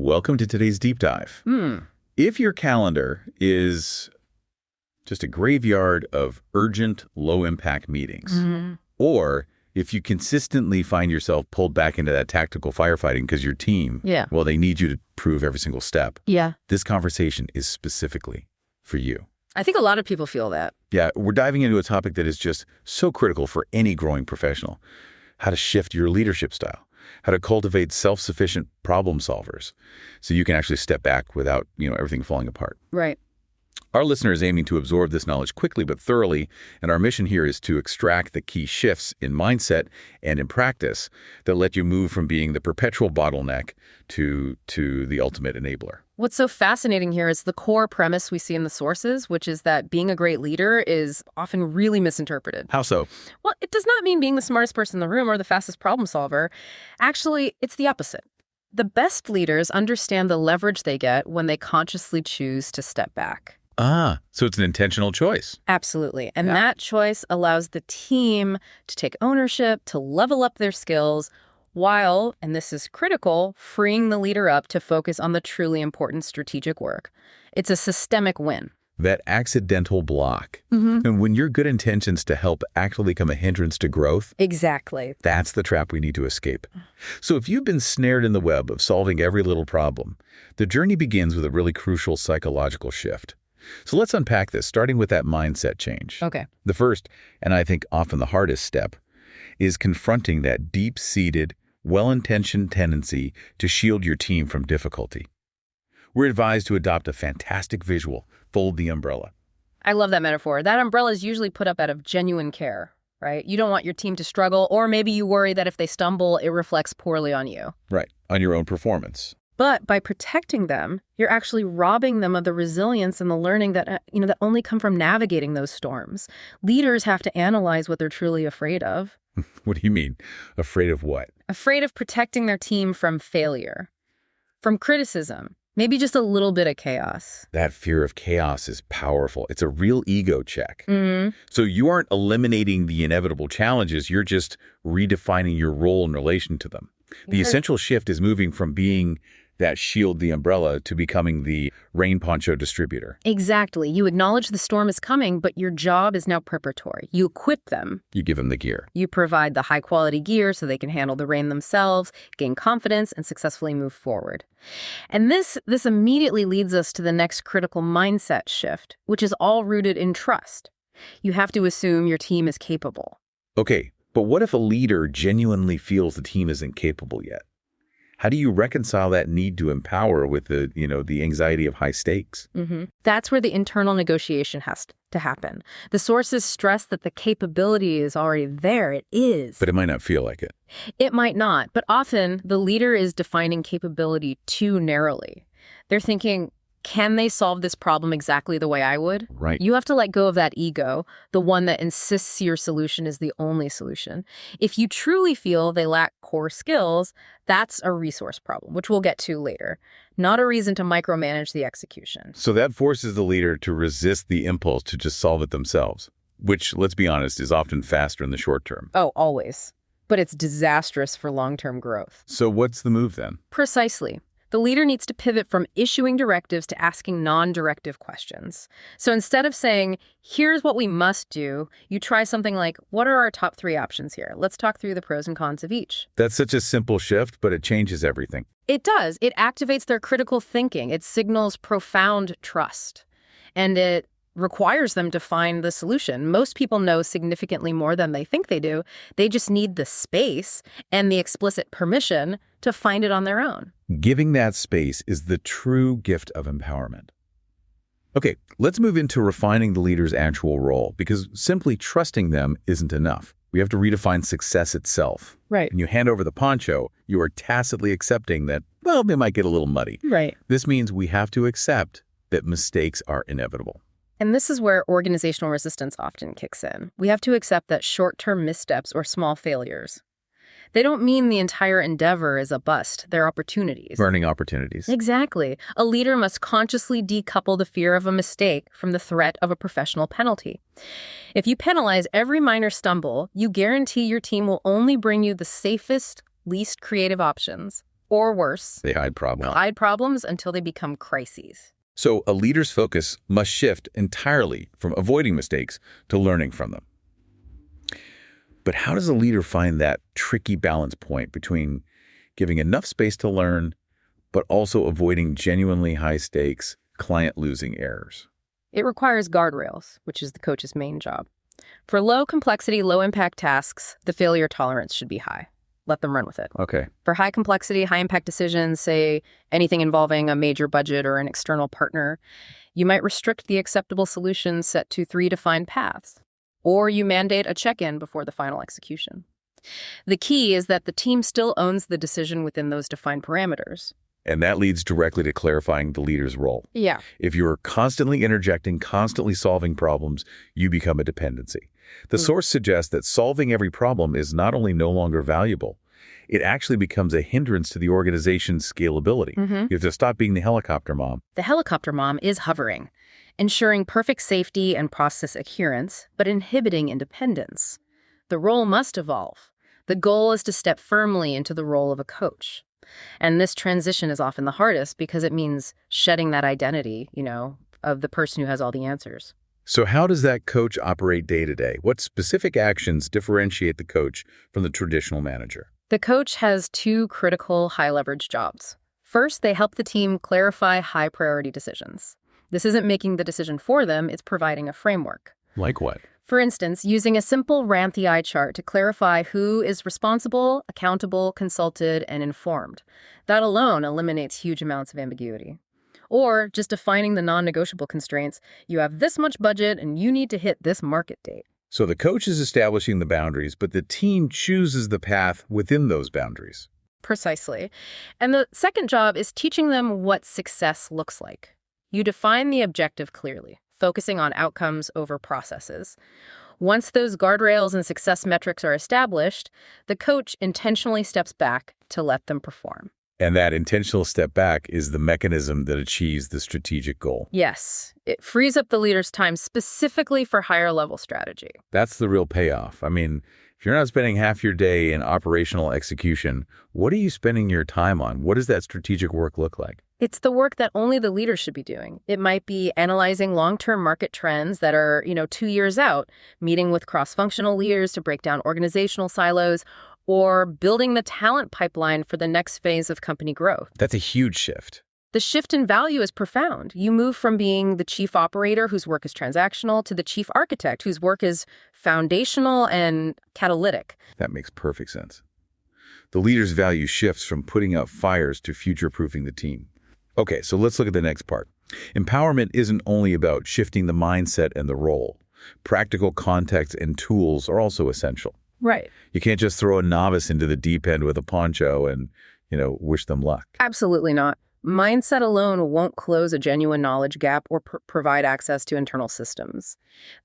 Welcome to today's deep dive. If your calendar is just a graveyard of urgent, low-impact meetings, or if you consistently find yourself pulled back into that tactical firefighting because your team, well, they need you to prove every single step, this conversation is specifically for you. I think a lot of people feel that. Yeah, we're diving into a topic that is just so critical for any growing professional. How to shift your leadership style. How to cultivate self-sufficient problem solvers so you can actually step back without, everything falling apart. Right. Our listener is aiming to absorb this knowledge quickly but thoroughly, and our mission here is to extract the key shifts in mindset and in practice that let you move from being the perpetual bottleneck to the ultimate enabler. What's so fascinating here is the core premise we see in the sources, which is that being a great leader is often really misinterpreted. How so? Well, it does not mean being the smartest person in the room or the fastest problem solver. Actually, it's the opposite. The best leaders understand the leverage they get when they consciously choose to step back. So it's an intentional choice. Absolutely. And that choice allows the team to take ownership, to level up their skills, while, and this is critical, freeing the leader up to focus on the truly important strategic work. It's a systemic win. That accidental block. And when your good intentions to help actually become a hindrance to growth, Exactly. that's the trap we need to escape. So if you've been snared in the web of solving every little problem, the journey begins with a really crucial psychological shift. So let's unpack this, starting with that mindset change. Okay. The first, and I think often the hardest step, is confronting that deep-seated, well-intentioned tendency to shield your team from difficulty. We're advised to adopt a fantastic visual, fold the umbrella. I love that metaphor. That umbrella is usually put up out of genuine care, right? You don't want your team to struggle, or maybe you worry that if they stumble, it reflects poorly on you. Right, on your own performance. But by protecting them, you're actually robbing them of the resilience and the learning that, that only come from navigating those storms. Leaders have to analyze what they're truly afraid of. What do you mean? Afraid of what? Afraid of protecting their team from failure, from criticism, maybe just a little bit of chaos. That fear of chaos is powerful. It's a real ego check. So you aren't eliminating the inevitable challenges. You're just redefining your role in relation to them. The essential shift is moving from being that shield the umbrella to becoming the rain poncho distributor. Exactly. You acknowledge the storm is coming, but your job is now preparatory. You equip them. You give them the gear. You provide the high-quality gear so they can handle the rain themselves, gain confidence, and successfully move forward. And this immediately leads us to the next critical mindset shift, which is all rooted in trust. You have to assume your team is capable. Okay, but what if a leader genuinely feels the team isn't capable yet? How do you reconcile that need to empower with the anxiety of high stakes? That's where the internal negotiation has to happen. The sources stress that the capability is already there. It is. But it might not feel like it. It might not, but often the leader is defining capability too narrowly. They're thinking, can they solve this problem exactly the way I would? Right. You have to let go of that ego, the one that insists your solution is the only solution. If you truly feel they lack core skills, that's a resource problem, which we'll get to later, not a reason to micromanage the execution. So that forces the leader to resist the impulse to just solve it themselves, which, let's be honest, is often faster in the short term. Oh, always. But it's disastrous for long-term growth. So what's the move then? Precisely. The leader needs to pivot from issuing directives to asking non-directive questions. So instead of saying, here's what we must do, you try something like, what are our top 3 options here? Let's talk through the pros and cons of each. That's such a simple shift, but it changes everything. It does. It activates their critical thinking. It signals profound trust. And it requires them to find the solution. Most people know significantly more than they think they do. They just need the space and the explicit permission to find it on their own. Giving that space is the true gift of empowerment. Okay, let's move into refining the leader's actual role, because simply trusting them isn't enough. We have to redefine success itself. Right. When you hand over the poncho, you are tacitly accepting that, well, they might get a little muddy. Right. This means we have to accept that mistakes are inevitable. And this is where organizational resistance often kicks in. We have to accept that short-term missteps or small failures, they don't mean the entire endeavor is a bust. They're opportunities. Learning opportunities. Exactly. A leader must consciously decouple the fear of a mistake from the threat of a professional penalty. If you penalize every minor stumble, you guarantee your team will only bring you the safest, least creative options. Or worse, They hide problems. hide problems until they become crises. So a leader's focus must shift entirely from avoiding mistakes to learning from them. But how does a leader find that tricky balance point between giving enough space to learn, but also avoiding genuinely high-stakes, client-losing errors? It requires guardrails, which is the coach's main job. For low-complexity, low-impact tasks, the failure tolerance should be high. Let them run with it. Okay. For high-complexity, high-impact decisions, say anything involving a major budget or an external partner, you might restrict the acceptable solutions set to 3 defined paths. Or you mandate a check-in before the final execution. The key is that the team still owns the decision within those defined parameters. And that leads directly to clarifying the leader's role. Yeah. If you're constantly interjecting, constantly solving problems, you become a dependency. The source suggests that solving every problem is not only no longer valuable, it actually becomes a hindrance to the organization's scalability. You have to stop being the helicopter mom. The helicopter mom is hovering, ensuring perfect safety and process adherence, but inhibiting independence. The role must evolve. The goal is to step firmly into the role of a coach. And this transition is often the hardest because it means shedding that identity, of the person who has all the answers. So how does that coach operate day to day? What specific actions differentiate the coach from the traditional manager? The coach has 2 critical high-leverage jobs. First, they help the team clarify high-priority decisions. This isn't making the decision for them, it's providing a framework. Like what? For instance, using a simple RACI chart to clarify who is responsible, accountable, consulted, and informed. That alone eliminates huge amounts of ambiguity. Or just defining the non-negotiable constraints. You have this much budget and you need to hit this market date. So the coach is establishing the boundaries, but the team chooses the path within those boundaries. Precisely. And the second job is teaching them what success looks like. You define the objective clearly, focusing on outcomes over processes. Once those guardrails and success metrics are established, the coach intentionally steps back to let them perform. And that intentional step back is the mechanism that achieves the strategic goal. Yes, it frees up the leader's time specifically for higher level strategy. That's the real payoff. I mean, if you're not spending half your day in operational execution, what are you spending your time on? What does that strategic work look like? It's the work that only the leader should be doing. It might be analyzing long-term market trends that are, 2 years out, meeting with cross-functional leaders to break down organizational silos, or building the talent pipeline for the next phase of company growth. That's a huge shift. The shift in value is profound. You move from being the chief operator whose work is transactional to the chief architect whose work is foundational and catalytic. That makes perfect sense. The leader's value shifts from putting out fires to future-proofing the team. Okay, so let's look at the next part. Empowerment isn't only about shifting the mindset and the role. Practical context and tools are also essential. Right. You can't just throw a novice into the deep end with a poncho and, wish them luck. Absolutely not. Mindset alone won't close a genuine knowledge gap or provide access to internal systems.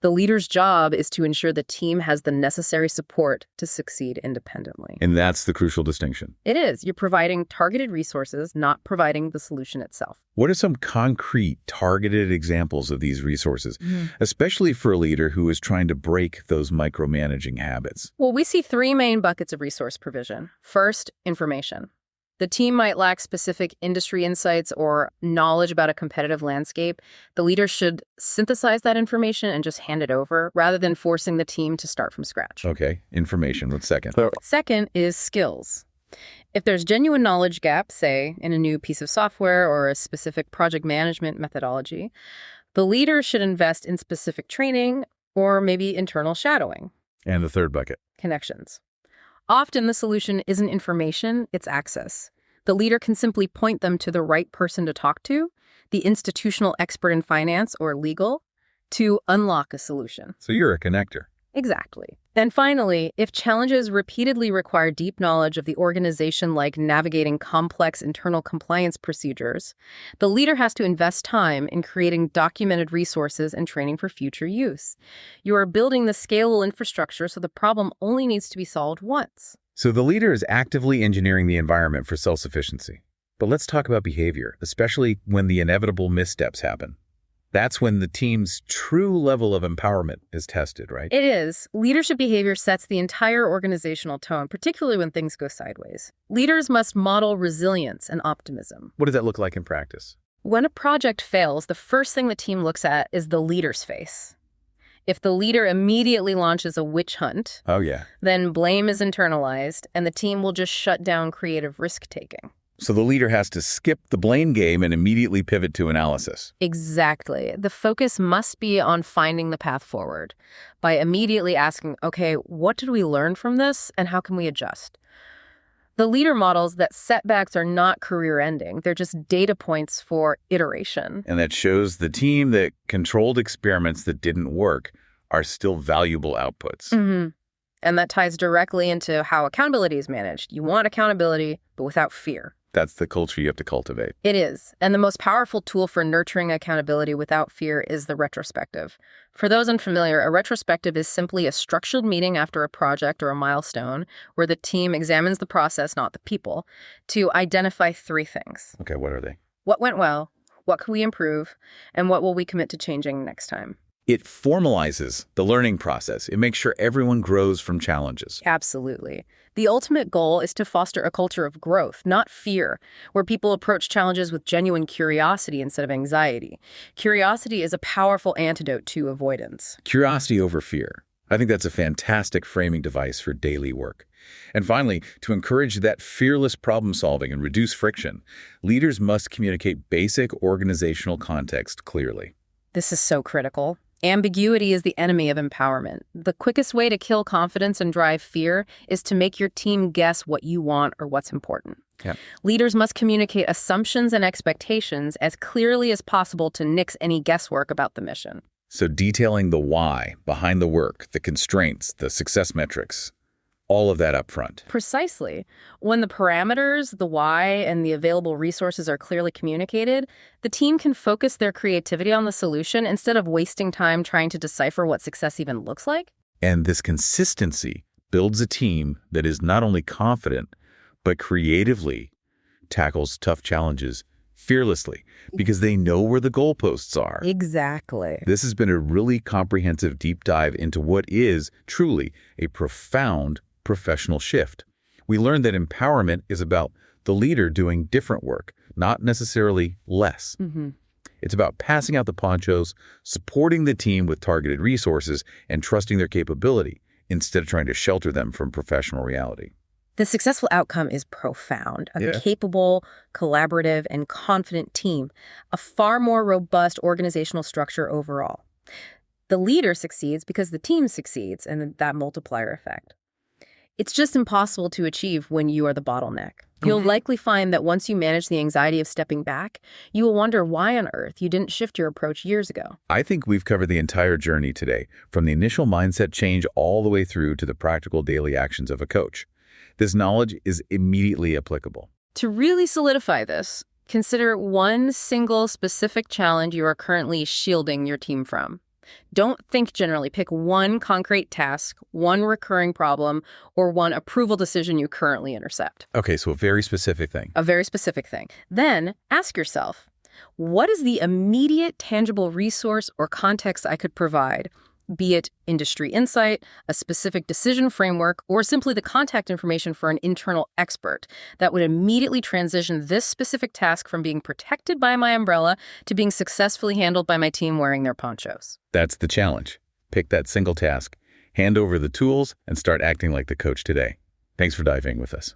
The leader's job is to ensure the team has the necessary support to succeed independently. And that's the crucial distinction. It is. You're providing targeted resources, not providing the solution itself. What are some concrete, targeted examples of these resources, especially for a leader who is trying to break those micromanaging habits? Well, we see 3 main buckets of resource provision. First, information. The team might lack specific industry insights or knowledge about a competitive landscape. The leader should synthesize that information and just hand it over rather than forcing the team to start from scratch. Okay, information. What's second? Second is skills. If there's genuine knowledge gap, say, in a new piece of software or a specific project management methodology, the leader should invest in specific training or maybe internal shadowing. And the third bucket? Connections. Often the solution isn't information, it's access. The leader can simply point them to the right person to talk to, the institutional expert in finance or legal, to unlock a solution. So you're a connector. Exactly. And finally, if challenges repeatedly require deep knowledge of the organization, like navigating complex internal compliance procedures, the leader has to invest time in creating documented resources and training for future use. You are building the scalable infrastructure so the problem only needs to be solved once. So the leader is actively engineering the environment for self-sufficiency. But let's talk about behavior, especially when the inevitable missteps happen. That's when the team's true level of empowerment is tested, right? It is. Leadership behavior sets the entire organizational tone, particularly when things go sideways. Leaders must model resilience and optimism. What does that look like in practice? When a project fails, the first thing the team looks at is the leader's face. If the leader immediately launches a witch hunt, Oh, yeah. then blame is internalized, and the team will just shut down creative risk-taking. So the leader has to skip the blame game and immediately pivot to analysis. Exactly. The focus must be on finding the path forward by immediately asking, okay, what did we learn from this and how can we adjust? The leader models that setbacks are not career-ending. They're just data points for iteration. And that shows the team that controlled experiments that didn't work are still valuable outputs. Mm-hmm. And that ties directly into how accountability is managed. You want accountability, but without fear. That's the culture you have to cultivate. It is. And the most powerful tool for nurturing accountability without fear is the retrospective. For those unfamiliar, a retrospective is simply a structured meeting after a project or a milestone where the team examines the process, not the people, to identify 3 things. Okay, what are they? What went well? What can we improve? And what will we commit to changing next time? It formalizes the learning process. It makes sure everyone grows from challenges. Absolutely. The ultimate goal is to foster a culture of growth, not fear, where people approach challenges with genuine curiosity instead of anxiety. Curiosity is a powerful antidote to avoidance. Curiosity over fear. I think that's a fantastic framing device for daily work. And finally, to encourage that fearless problem solving and reduce friction, leaders must communicate basic organizational context clearly. This is so critical. Ambiguity is the enemy of empowerment. The quickest way to kill confidence and drive fear is to make your team guess what you want or what's important. Yeah. Leaders must communicate assumptions and expectations as clearly as possible to nix any guesswork about the mission. So detailing the why behind the work, the constraints, the success metrics, all of that up front. Precisely. When the parameters, the why, and the available resources are clearly communicated, the team can focus their creativity on the solution instead of wasting time trying to decipher what success even looks like. And this consistency builds a team that is not only confident, but creatively tackles tough challenges fearlessly because they know where the goalposts are. Exactly. This has been a really comprehensive deep dive into what is truly a profound professional shift. We learned that empowerment is about the leader doing different work, not necessarily less. Mm-hmm. It's about passing out the ponchos, supporting the team with targeted resources, and trusting their capability instead of trying to shelter them from professional reality. The successful outcome is profound. A capable, collaborative, and confident team. A far more robust organizational structure overall. The leader succeeds because the team succeeds, and that multiplier effect. It's just impossible to achieve when you are the bottleneck. You'll likely find that once you manage the anxiety of stepping back, you will wonder why on earth you didn't shift your approach years ago. I think we've covered the entire journey today, from the initial mindset change all the way through to the practical daily actions of a coach. This knowledge is immediately applicable. To really solidify this, consider one single specific challenge you are currently shielding your team from. Don't think generally. Pick one concrete task, one recurring problem, or one approval decision you currently intercept. Okay, so a very specific thing. A very specific thing. Then ask yourself, what is the immediate tangible resource or context I could provide? Be it industry insight, a specific decision framework, or simply the contact information for an internal expert that would immediately transition this specific task from being protected by my umbrella to being successfully handled by my team wearing their ponchos. That's the challenge. Pick that single task, hand over the tools, and start acting like the coach today. Thanks for diving with us.